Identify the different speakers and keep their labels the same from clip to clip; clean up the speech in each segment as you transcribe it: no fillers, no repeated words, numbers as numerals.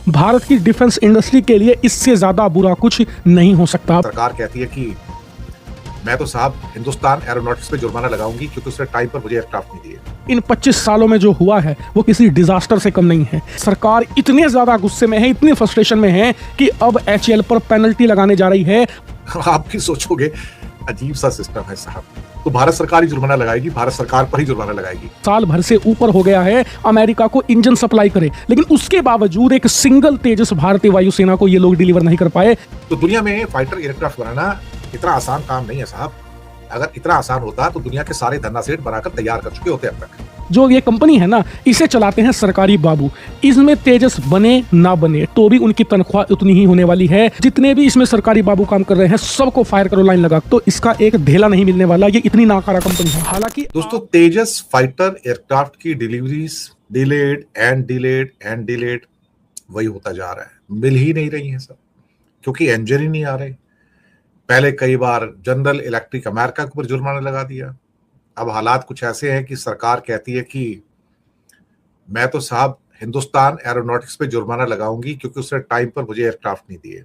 Speaker 1: भारत की defence industry के लिए इससे ज्यादा बुरा कुछ नहीं हो सकता।
Speaker 2: सरकार कहती है कि मैं तो साहब हिंदुस्तान एरोनॉटिक्स पे जुर्माना लगाऊंगी क्योंकि उसने टाइम पर मुझे एयरक्राफ्ट नहीं दिए।
Speaker 1: इन 25 सालों में जो हुआ है वो किसी डिजास्टर से कम नहीं है। सरकार इतने ज्यादा गुस्से में है, इतनी फ्रस्ट्रेशन में है कि अब एचएएल पर पेनल्टी लगाने जा रही है।
Speaker 2: आप भी सोचोगे अजीब सा सिस्टम है साहब, तो भारत सरकार ही जुर्माना लगाएगी, भारत सरकार पर ही जुर्माना लगाएगी।
Speaker 1: साल भर से ऊपर हो गया है अमेरिका को इंजन सप्लाई करे, लेकिन उसके बावजूद एक सिंगल तेजस भारतीय वायुसेना को ये लोग डिलीवर नहीं कर पाए।
Speaker 2: तो दुनिया में फाइटर एयरक्राफ्ट बनाना इतना आसान काम नहीं है साहब। अगर इतना आसान होता तो दुनिया के सारे धन्ना सेठ बनाकर तैयार कर चुके होते अब तक।
Speaker 1: जो ये कंपनी है ना, इसे चलाते हैं सरकारी बाबू। इसमें तेजस बने ना बने तो भी उनकी तनख्वाह उतनी ही होने वाली है। जितने भी इसमें सरकारी बाबू काम कर रहे हैं सबको फायर करो लाइन लगा, तो इसका एक ढेला नहीं मिलने वाला। ये इतनी नाकारा कंपनी है। हालांकि
Speaker 2: दोस्तों, तेजस फाइटर एयरक्राफ्ट की deliveries delayed and delayed and delayed वही होता जा रहा है, मिल ही नहीं रही है सब, क्योंकि इंजन ही नहीं आ रहे। पहले कई बार जनरल इलेक्ट्रिक अमेरिका के ऊपर जुर्माना लगा दिया। अब हालात कुछ ऐसे हैं कि सरकार कहती है कि मैं तो साहब हिंदुस्तान एरोनॉटिक्स पे जुर्माना लगाऊंगी क्योंकि उसने टाइम पर मुझे एयरक्राफ्ट नहीं दिए।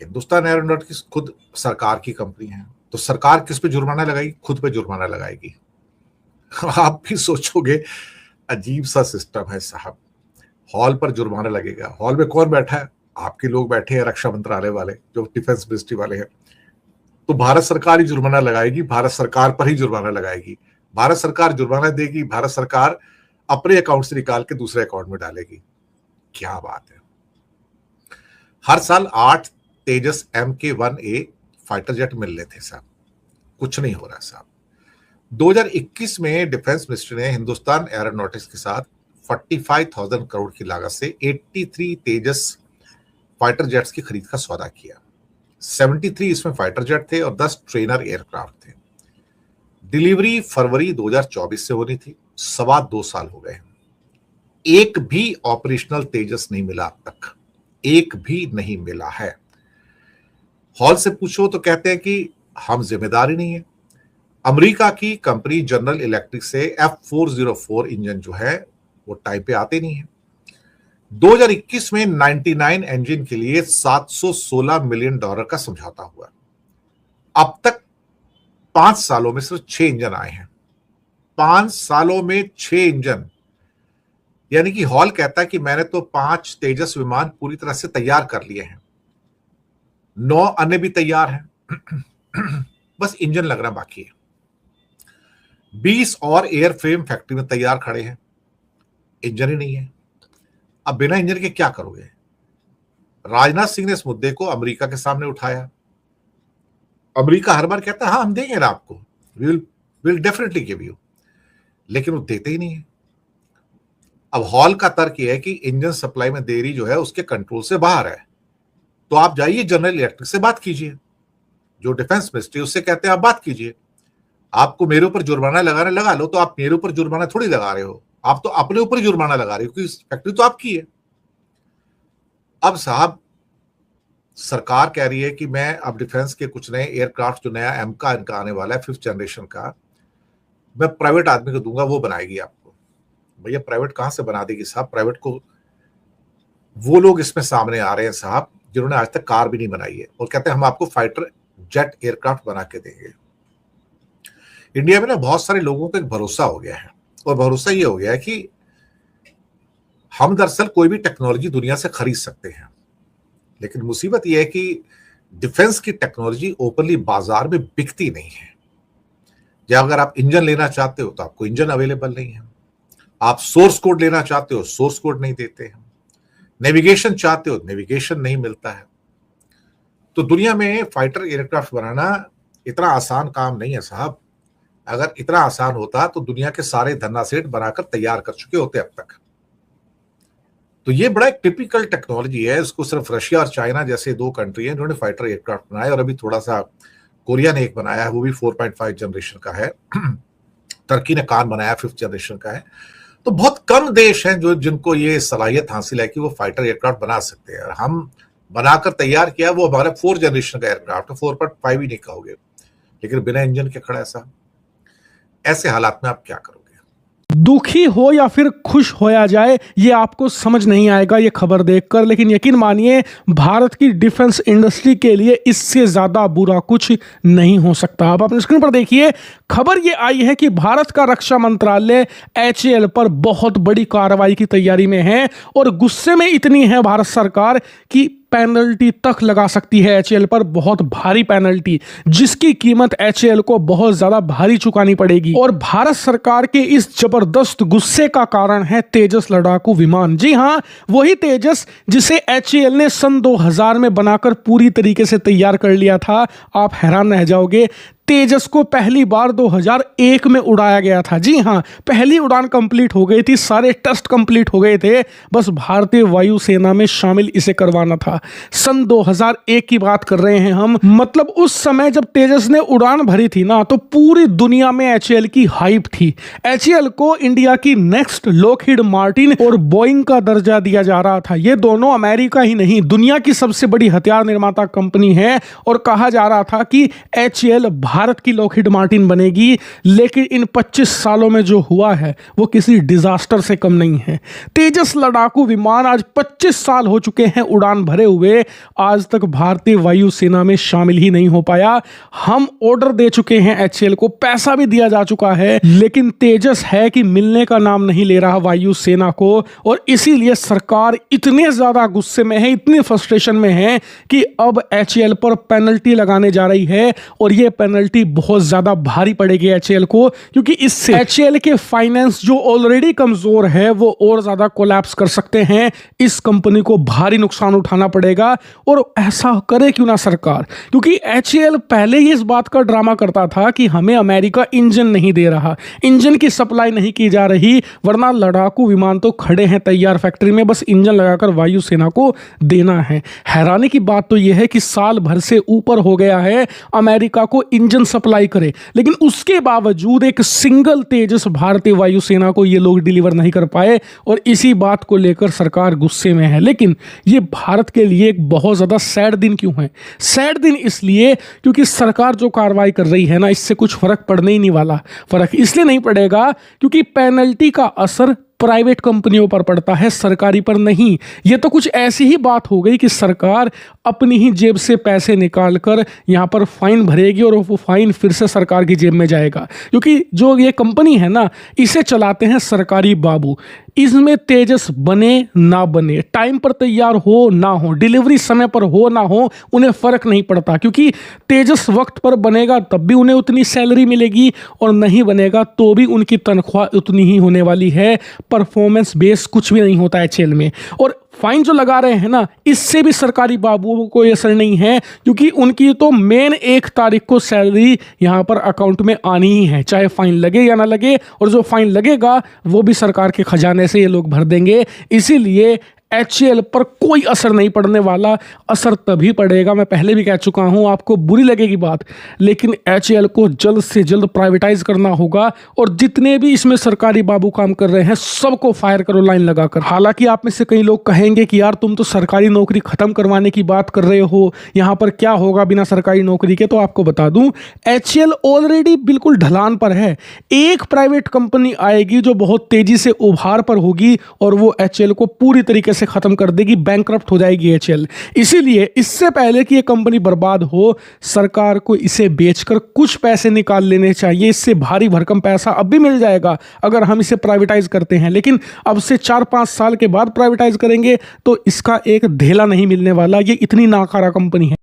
Speaker 2: हिंदुस्तान एरोनॉटिक्स खुद सरकार की कंपनी है, तो सरकार किस पे जुर्माना लगाएगी? खुद पे जुर्माना लगाएगी। आप भी सोचोगे अजीब सा सिस्टम है साहब। हॉल पर जुर्माना लगेगा। हॉल में कौन बैठा है? आपके लोग बैठे हैं, रक्षा मंत्रालय वाले, जो डिफेंस मिनिस्ट्री वाले हैं। तो भारत सरकार ही जुर्माना लगाएगी, भारत सरकार पर ही जुर्माना लगाएगी। भारत सरकार जुर्माना देगी, भारत सरकार अपने अकाउंट से निकाल के दूसरे अकाउंट में डालेगी। क्या बात है। हर साल 8 तेजस MK-1A फाइटर जेट मिल रहे थे साहब, कुछ नहीं हो रहा साहब। 2021 में डिफेंस मिनिस्ट्री ने हिंदुस्तान एरोनॉटिक्स के साथ 45,000 करोड़ की लागत से 83 तेजस फाइटर जेट्स की खरीद का सौदा किया। 73 इसमें फाइटर जेट थे और 10 ट्रेनर एयरक्राफ्ट थे। डिलीवरी फरवरी 2024 से होनी थी। 2.25 साल हो गए। एक भी ऑपरेशनल तेजस नहीं मिला अब तक, एक भी नहीं मिला है। हॉल से पूछो तो कहते हैं कि हम जिम्मेदारी नहीं है। अमेरिका की कंपनी जनरल इलेक्ट्रिक से F404 इंजन जो है वो टाइम पे आते नहीं है। 2021 में 99 इंजन के लिए $716 मिलियन का समझौता हुआ। अब तक 5 सालों में सिर्फ 6 इंजन आए हैं। 5 सालों में 6 इंजन, यानी कि हॉल कहता है कि मैंने तो 5 तेजस विमान पूरी तरह से तैयार कर लिए हैं, 9 अन्य भी तैयार हैं। बस इंजन लगना बाकी है। 20 और एयरफ्रेम फैक्ट्री में तैयार खड़े हैं, इंजन ही नहीं है। अब बिना इंजन के क्या करोगे? राजनाथ सिंह ने इस मुद्दे को अमेरिका के सामने उठाया। अमेरिका हर बार कहता है हाँ हम देंगे ना आपको, विल डेफिनेटली गिव यू, लेकिन वो देते ही नहीं है। अब हॉल का तर्क यह है कि इंजन सप्लाई में देरी जो है उसके कंट्रोल से बाहर है। तो आप जाइए जनरल इलेक्ट्रिक से बात कीजिए, जो डिफेंस मिनिस्ट्री, उससे कहते हैं आप बात कीजिए। आपको मेरे ऊपर जुर्माना लगाने लगा लो, तो आप मेरे ऊपर जुर्माना थोड़ी लगा रहे हो, आप तो अपने ऊपर जुर्माना लगा रहे हो क्योंकि फैक्ट्री तो आपकी है। अब साहब सरकार कह रही है कि मैं अब डिफेंस के कुछ नए एयरक्राफ्ट, जो नया M का इनका आने वाला है 5th जनरेशन का, मैं प्राइवेट आदमी को दूंगा, वो बनाएगी आपको। भैया प्राइवेट कहां से बना देगी साहब? प्राइवेट को वो लोग इसमें सामने आ रहे हैं साहब जिन्होंने आज तक कार भी नहीं बनाई है, और कहते हैं हम आपको फाइटर जेट एयरक्राफ्ट बना के देंगे। इंडिया में ना बहुत सारे लोगों को एक भरोसा हो गया है, और भरोसा ये हो गया है कि हम दरअसल कोई भी टेक्नोलॉजी दुनिया से खरीद सकते हैं। लेकिन मुसीबत यह है कि डिफेंस की टेक्नोलॉजी ओपनली बाजार में बिकती नहीं है। या अगर आप इंजन लेना चाहते हो तो आपको इंजन अवेलेबल नहीं है। आप सोर्स कोड लेना चाहते हो, सोर्स कोड नहीं देते हैं। नेविगेशन चाहते हो, नेविगेशन नहीं मिलता है। तो दुनिया में फाइटर एयरक्राफ्ट बनाना इतना आसान काम नहीं है साहब। अगर इतना आसान होता तो दुनिया के सारे धन्ना सेठ बनाकर तैयार कर चुके होते अब तक। तो ये बड़ा एक टिपिकल टेक्नोलॉजी है। इसको सिर्फ रशिया और चाइना जैसे 2 कंट्री हैं जिन्होंने फाइटर एयरक्राफ्ट बनाए, और अभी थोड़ा सा कोरिया ने एक बनाया है, वो भी 4.5 जनरेशन का है। टर्की ने कान बनाया 5th जनरेशन का है। तो बहुत कम देश हैं जो जिनको ये सलाहियत हासिल है कि वो फाइटर एयरक्राफ्ट बना सकते हैं। और हम बनाकर तैयार किया, वो हमारा 4th जनरेशन का एयरक्राफ्ट है, 4.5 ही नहीं कहोगे, लेकिन बिना इंजन के खड़ा है साहब। ऐसे हालात में आप क्या करोगे?
Speaker 1: दुखी हो या फिर खुश होया जाए ये आपको समझ नहीं आएगा ये खबर देखकर, लेकिन यकीन मानिए भारत की डिफेंस इंडस्ट्री के लिए इससे ज्यादा बुरा कुछ नहीं हो सकता। आप अपने स्क्रीन पर देखिए, खबर ये आई है कि भारत का रक्षा मंत्रालय HAL पर बहुत बड़ी कार्रवाई की तैयारी में है और गुस्से में इतनी है भारत सरकार कि पेनल्टी तक लगा सकती है HAL पर, बहुत भारी पेनल्टी, जिसकी कीमत HAL को बहुत ज्यादा भारी चुकानी पड़ेगी। और भारत सरकार के इस जबरदस्त गुस्से का कारण है तेजस लड़ाकू विमान। जी हां, वही तेजस जिसे HAL ने सन 2000 में बनाकर पूरी तरीके से तैयार कर लिया था। आप हैरान रह जाओगे, तेजस को पहली बार 2001 में उड़ाया गया था। जी हां, पहली उड़ान कंप्लीट हो गई थी, सारे टेस्ट कंप्लीट हो गए थे, बस भारतीय वायुसेना में शामिल इसे करवाना था। सन 2001 की बात कर रहे हैं हम, मतलब उस समय जब तेजस ने उड़ान भरी थी ना, तो पूरी दुनिया में HAL की हाइप थी। HAL को इंडिया की नेक्स्ट लॉकहीड मार्टिन और बोइंग का दर्जा दिया जा रहा था। ये दोनों अमेरिका ही नहीं, दुनिया की सबसे बड़ी हथियार निर्माता कंपनी है और कहा जा रहा था कि HAL भारत की लॉकहीड मार्टिन बनेगी। लेकिन इन 25 सालों में जो हुआ है वो किसी डिजास्टर से कम नहीं है। तेजस लड़ाकू विमान आज 25 साल हो चुके हैं उड़ान भरे हुए, आज तक भारतीय वायुसेना में शामिल ही नहीं हो पाया। हम ऑर्डर दे चुके हैं HAL को, पैसा भी दिया जा चुका है, लेकिन तेजस है कि मिलने का नाम नहीं ले रहा वायुसेना को। और इसीलिए सरकार इतने ज्यादा गुस्से में है, इतनी फ्रस्ट्रेशन में है कि अब HAL पर पेनल्टी लगाने जा रही है। और ये पेनल्टी बहुत ज्यादा भारी पड़ेगी HAL को, क्योंकि इससे HAL के फाइनेंस जो ऑलरेडी कमजोर है वो और ज्यादा कोलैप्स कर सकते हैं। इस कंपनी को भारी नुकसान उठाना पड़ेगा। और ऐसा करे क्यों ना सरकार, क्योंकि HAL पहले ही इस बात का ड्रामा करता था कि हमें अमेरिका इंजन नहीं दे रहा, इंजन की सप्लाई नहीं की जा रही, वरना लड़ाकू विमान तो खड़े हैं तैयार फैक्ट्री में, बस इंजन लगाकर वायुसेना को देना है। हैरानी की बात तो यह है कि साल भर से ऊपर हो गया है अमेरिका को इंजन सप्लाई करे, लेकिन उसके बावजूद एक सिंगल तेजस भारतीय वायुसेना को ये लोग डिलीवर नहीं कर पाए। और इसी बात को लेकर सरकार गुस्से में है। लेकिन ये भारत के लिए एक बहुत ज्यादा सैड दिन क्यों है? सैड दिन इसलिए क्योंकि सरकार जो कार्रवाई कर रही है ना, इससे कुछ फर्क पड़ने ही नहीं वाला। फर्क इसलिए नहीं पड़ेगा क्योंकि पेनल्टी का असर प्राइवेट कंपनियों पर पड़ता है, सरकारी पर नहीं। ये तो कुछ ऐसी ही बात हो गई कि सरकार अपनी ही जेब से पैसे निकालकर यहाँ पर फाइन भरेगी और वो फाइन फिर से सरकार की जेब में जाएगा, क्योंकि जो ये कंपनी है ना, इसे चलाते हैं सरकारी बाबू। इसमें तेजस बने ना बने, टाइम पर तैयार हो ना हो, डिलीवरी समय पर हो ना हो, उन्हें फर्क नहीं पड़ता, क्योंकि तेजस वक्त पर बनेगा तब भी उन्हें उतनी सैलरी मिलेगी और नहीं बनेगा तो भी उनकी तनख्वाह उतनी ही होने वाली है। परफॉर्मेंस बेस कुछ भी नहीं होता HAL में। और फाइन जो लगा रहे हैं ना, इससे भी सरकारी बाबुओं को ये असर नहीं है, क्योंकि उनकी तो मेन 1 तारीख को सैलरी यहाँ पर अकाउंट में आनी ही है, चाहे फाइन लगे या ना लगे। और जो फाइन लगेगा वो भी सरकार के खजाने से ये लोग भर देंगे। इसीलिए HAL पर कोई असर नहीं पड़ने वाला। असर तभी पड़ेगा, मैं पहले भी कह चुका हूं, आपको बुरी लगेगी बात, लेकिन HAL को जल्द से जल्द प्राइवेटाइज करना होगा। और जितने भी इसमें सरकारी बाबू काम कर रहे हैं सबको फायर करो लाइन लगाकर। हालांकि आप में से कई लोग कहेंगे कि यार तुम तो सरकारी नौकरी खत्म करवाने की बात कर रहे हो, यहाँ पर क्या होगा बिना सरकारी नौकरी के। तो आपको बता दूं, HAL ऑलरेडी बिल्कुल ढलान पर है। एक प्राइवेट कंपनी आएगी जो बहुत तेजी से उभार पर होगी और वो HAL को पूरी तरीके से खत्म कर देगी, बैंकक्रप्ट हो जाएगी HAL। इसीलिए इससे पहले कि ये कंपनी बर्बाद हो, सरकार को इसे बेचकर कुछ पैसे निकाल लेने चाहिए। इससे भारी भरकम पैसा अब भी मिल जाएगा अगर हम इसे प्राइवेटाइज करते हैं, लेकिन अब से 4-5 साल के बाद प्राइवेटाइज करेंगे तो इसका एक धेला नहीं मिलने वाला। ये इतनी नाकारा कंपनी है।